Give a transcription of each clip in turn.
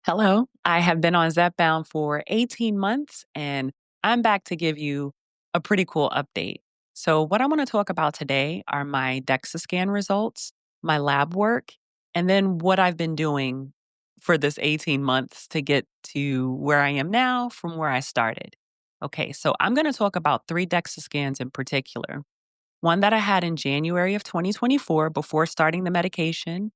Hello, I have been on Zepbound for 18 months and I'm back to give you a pretty cool update. So, what I want to talk about today are my DEXA scan results, my lab work, and then what I've been doing for this 18 months to get to where I am now from where I started. Okay, so I'm going to talk about three DEXA scans in particular. One that I had in January of 2024 before starting the medication,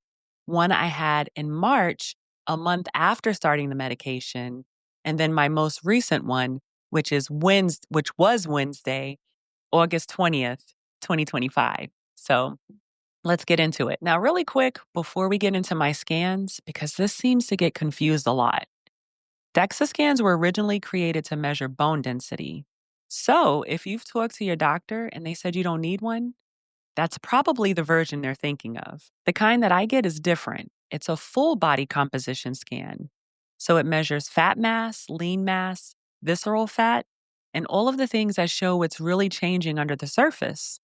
one I had in March, a month after starting the medication, and then my most recent one, which was Wednesday, August 20th, 2025. So, let's get into it. Now, really quick before we get into my scans because this seems to get confused a lot. DEXA scans were originally created to measure bone density. So, if you've talked to your doctor and they said you don't need one, that's probably the version they're thinking of. The kind that I get is different. It's a full body composition scan. So it measures fat mass, lean mass, visceral fat, and all of the things that show what's really changing under the surface.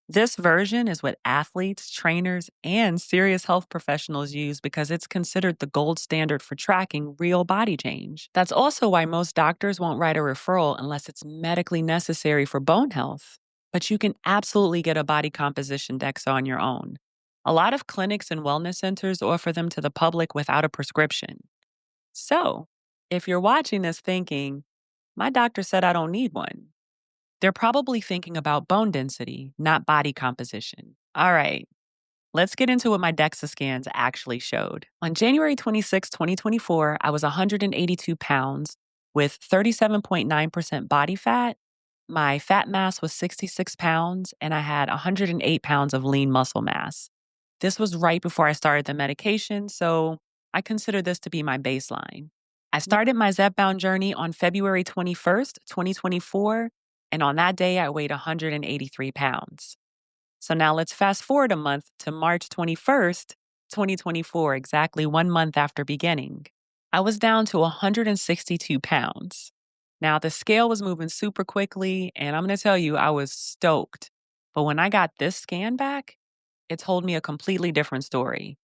This version is what athletes, trainers, and serious health professionals use because it's considered the gold standard for tracking real body change. That's also why most doctors won't write a referral unless it's medically necessary for bone health. But you can absolutely get a body composition DEXA on your own. A lot of clinics and wellness centers offer them to the public without a prescription. So, if you're watching this thinking, my doctor said I don't need one, they're probably thinking about bone density, not body composition. All right, let's get into what my DEXA scans actually showed. On January 26, 2024, I was 182 pounds with 37.9% body fat. My fat mass was 66 pounds, and I had 108 pounds of lean muscle mass. This was right before I started the medication, so I consider this to be my baseline. I started my Zepbound journey on February 21st, 2024, and on that day, I weighed 183 pounds. So now let's fast forward a month to March 21st, 2024, exactly 1 month after beginning. I was down to 162 pounds. Now, the scale was moving super quickly, and I'm going to tell you, I was stoked. But when I got this scan back, it told me a completely different story.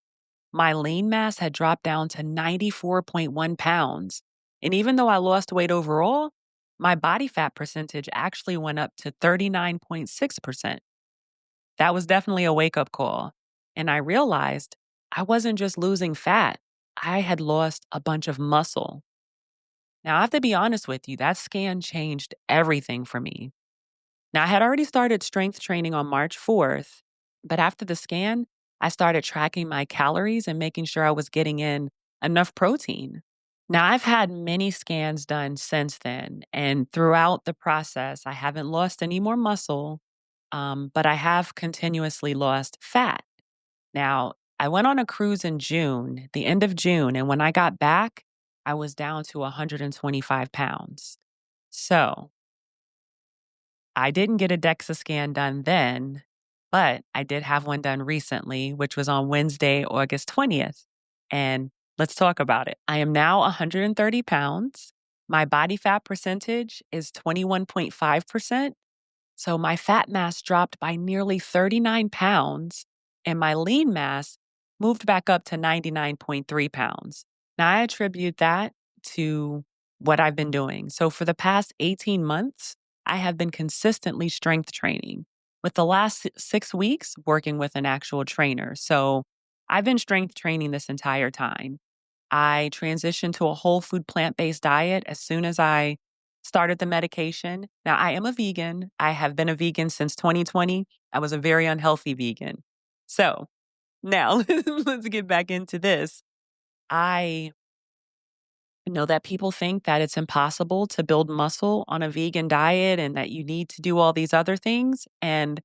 My lean mass had dropped down to 94.1 pounds. And even though I lost weight overall, my body fat percentage actually went up to 39.6%. That was definitely a wake up call. And I realized I wasn't just losing fat, I had lost a bunch of muscle. Now, I have to be honest with you, that scan changed everything for me. Now, I had already started strength training on March 4th, but after the scan, I started tracking my calories and making sure I was getting in enough protein. Now, I've had many scans done since then, and throughout the process, I haven't lost any more muscle, but I have continuously lost fat. Now, I went on a cruise in June, the end of June, and when I got back, I was down to 125 pounds. So, I didn't get a DEXA scan done then, but I did have one done recently, which was on Wednesday, August 20th. And let's talk about it. I am now 130 pounds. My body fat percentage is 21.5%. So my fat mass dropped by nearly 39 pounds, and my lean mass moved back up to 99.3 pounds. Now, I attribute that to what I've been doing. So, for the past 18 months, I have been consistently strength training, with the last 6 weeks working with an actual trainer. So, I've been strength training this entire time. I transitioned to a whole food plant based diet as soon as I started the medication. Now, I am a vegan. I have been a vegan since 2020. I was a very unhealthy vegan. So, now let's get back into this. I know that people think that it's impossible to build muscle on a vegan diet and that you need to do all these other things. And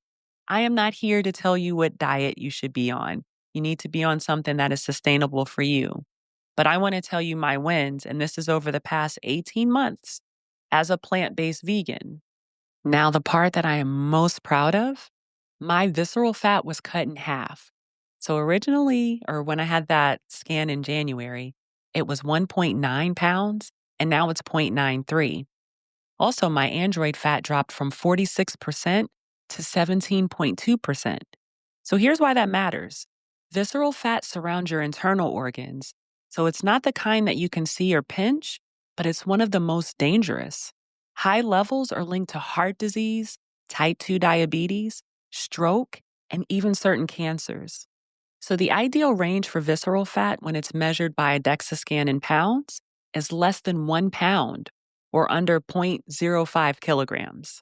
I am not here to tell you what diet you should be on. You need to be on something that is sustainable for you. But I want to tell you my wins, and this is over the past 18 months as a plant based vegan. Now, the part that I am most proud of, my visceral fat was cut in half. So, originally, or when I had that scan in January, it was 1.9 pounds, and now it's 0.93. Also, my android fat dropped from 46% to 17.2%. So, here's why that matters. Visceral fat surrounds your internal organs. So it's not the kind that you can see or pinch, but it's one of the most dangerous. High levels are linked to heart disease, type 2 diabetes, stroke, and even certain cancers. So the ideal range for visceral fat when it's measured by a DEXA scan in pounds is less than 1 pound or under 0.05 kilograms,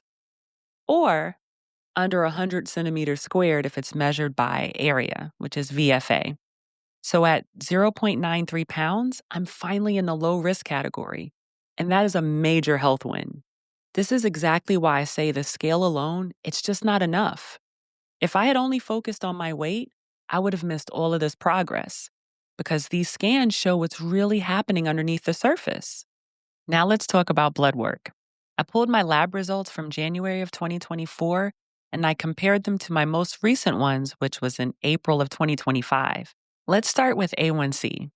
or under 100 centimeters squared if it's measured by area, which is VFA. So at 0.93 pounds, I'm finally in the low risk category. And that is a major health win. This is exactly why I say the scale alone, it's just not enough. If I had only focused on my weight, I would have missed all of this progress because these scans show what's really happening underneath the surface. Now let's talk about blood work. I pulled my lab results from January of 2024 and I compared them to my most recent ones, which was in April of 2025. Let's start with A1C.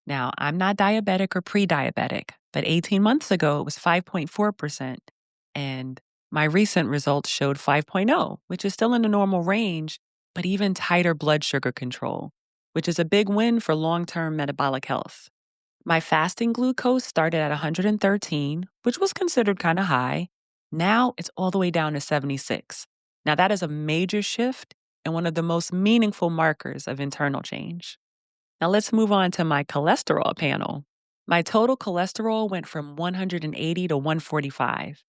Now, I'm not diabetic or pre diabetic, but 18 months ago it was 5.4%. And my recent results showed 5.0, which is still in the normal range, but even tighter blood sugar control, which is a big win for long term metabolic health. My fasting glucose started at 113, which was considered kind of high. Now it's all the way down to 76. Now, that is a major shift and one of the most meaningful markers of internal change. Now, let's move on to my cholesterol panel. My total cholesterol went from 180 to 145.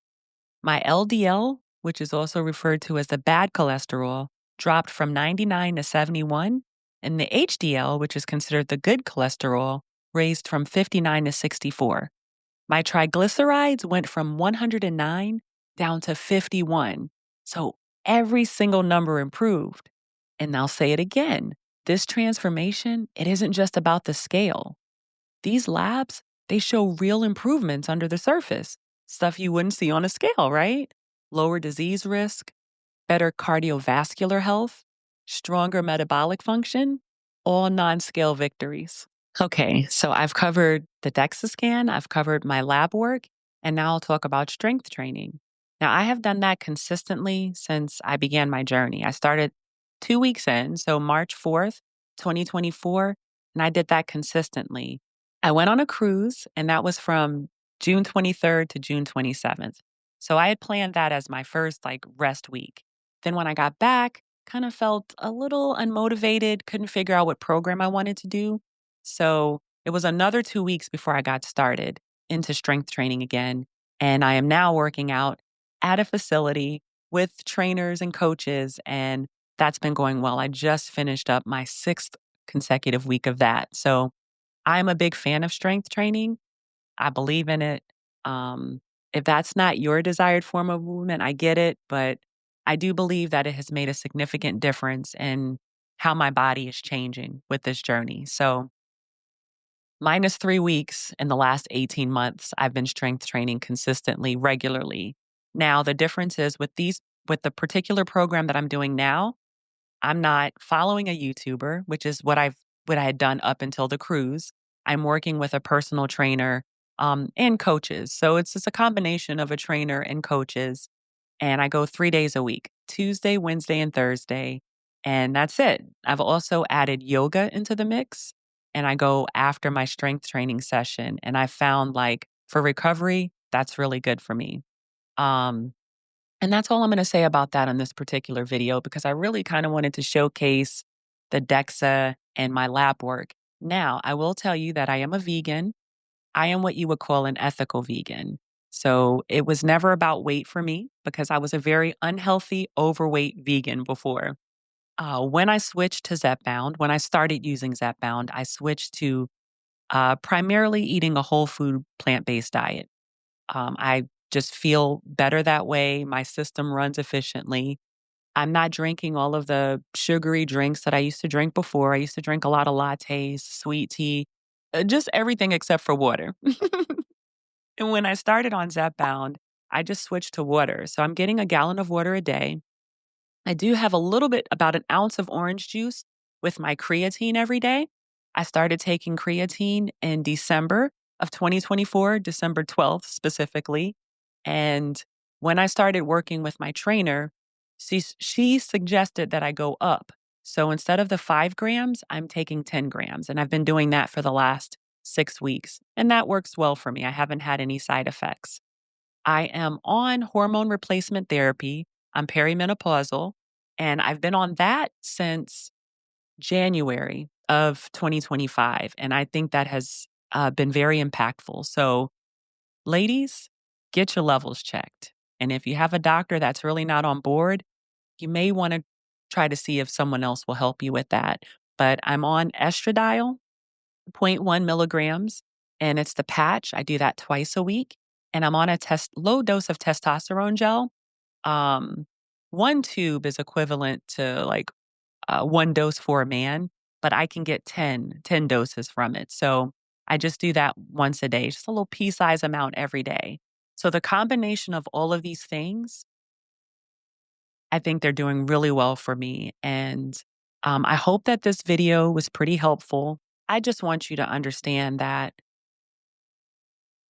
My LDL, which is also referred to as the bad cholesterol, dropped from 99 to 71, and the HDL, which is considered the good cholesterol, raised from 59 to 64. My triglycerides went from 109 down to 51. So every single number improved. And I'll say it again. This transformation, it isn't just about the scale. These labs, they show real improvements under the surface, stuff you wouldn't see on a scale, right? Lower disease risk, better cardiovascular health, stronger metabolic function, all non scale victories. Okay, so I've covered the DEXA scan, I've covered my lab work, and now I'll talk about strength training. Now, I have done that consistently since I began my journey. I started 2 weeks in, so March 4th, 2024, and I did that consistently. I went on a cruise, and that was from June 23rd to June 27th. So I had planned that as my first rest week. Then when I got back, kind of felt a little unmotivated, couldn't figure out what program I wanted to do. So it was another 2 weeks before I got started into strength training again. And I am now working out at a facility with trainers and coaches, and that's been going well. I just finished up my sixth consecutive week of that. So I'm a big fan of strength training. I believe in it. Um, if that's not your desired form of movement, I get it, but I do believe that it has made a significant difference in how my body is changing with this journey. So, minus 3 weeks in the last 18 months, I've been strength training consistently, regularly. Now, the difference is with the particular program that I'm doing now, I'm not following a YouTuber, which is what I had done up until the cruise. I'm working with a personal trainer and coaches. So it's just a combination of a trainer and coaches. And I go 3 days a week, Tuesday, Wednesday, and Thursday. And that's it. I've also added yoga into the mix. And I go after my strength training session. And I found for recovery, that's really good for me. Um, and that's all I'm going to say about that on this particular video because I really kind of wanted to showcase the DEXA and my lab work. Now, I will tell you that I am a vegan. I am what you would call an ethical vegan. So it was never about weight for me because I was a very unhealthy, overweight vegan before. When I switched to Zepbound, when I started using Zepbound, I switched to primarily eating a whole food plant based diet. I just feel better that way. My system runs efficiently. I'm not drinking all of the sugary drinks that I used to drink before. I used to drink a lot of lattes, sweet tea, just everything except for water. And when I started on Zepbound, I just switched to water. So I'm getting a gallon of water a day. I do have a little bit, about an ounce of orange juice with my creatine every day. I started taking creatine in December of 2024, December 12th specifically. And when I started working with my trainer, she suggested that I go up So instead of the 5 grams, I'm taking 10 grams. And I've been doing that for the last 6 weeks. And that works well for me. I haven't had any side effects. I am on hormone replacement therapy. I'm perimenopausal. And I've been on that since January of 2025. And I think that has been very impactful. So, ladies, get your levels checked. And if you have a doctor that's really not on board, you may want to try to see if someone else will help you with that. But I'm on estradiol, zero point 0.1 milligrams, and it's the patch. I do that twice a week. And I'm on a low dose of testosterone gel. Um, one tube is equivalent to like 1 dose for a man, but I can get ten doses from it. So I just do that once a day, just a little pea size amount every day. So the combination of all of these things, I think they're doing really well for me. And I hope that this video was pretty helpful. I just want you to understand that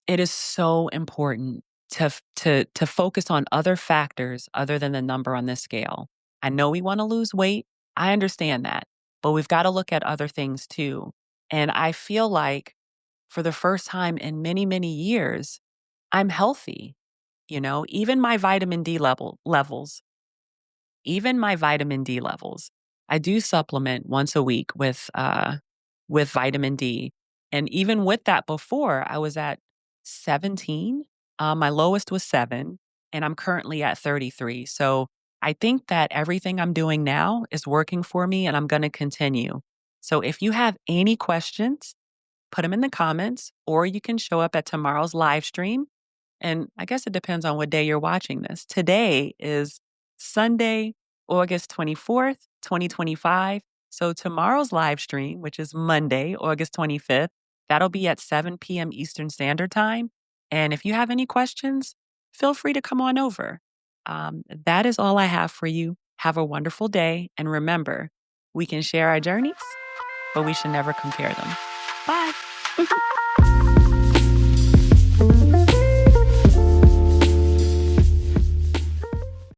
it is so important to focus on other factors other than the number on this scale. I know we want to lose weight. I understand that. But we've got to look at other things too. And I feel like for the first time in many, many years, I'm healthy. Even my vitamin D levels, even my vitamin D levels. I do supplement once a week with vitamin D. And even with that before, I was at 17. My lowest was 7, and I'm currently at 33. So I think that everything I'm doing now is working for me, and I'm going to continue. So if you have any questions, put them in the comments, or you can show up at tomorrow's live stream. And I guess it depends on what day you're watching this. Today is Sunday, August 24th, 2025. So tomorrow's live stream, which is Monday, August 25th, that'll be at 7 p.m. Eastern Standard Time. And if you have any questions, feel free to come on over. That is all I have for you. Have a wonderful day. And remember, we can share our journeys, but we should never compare them. Bye.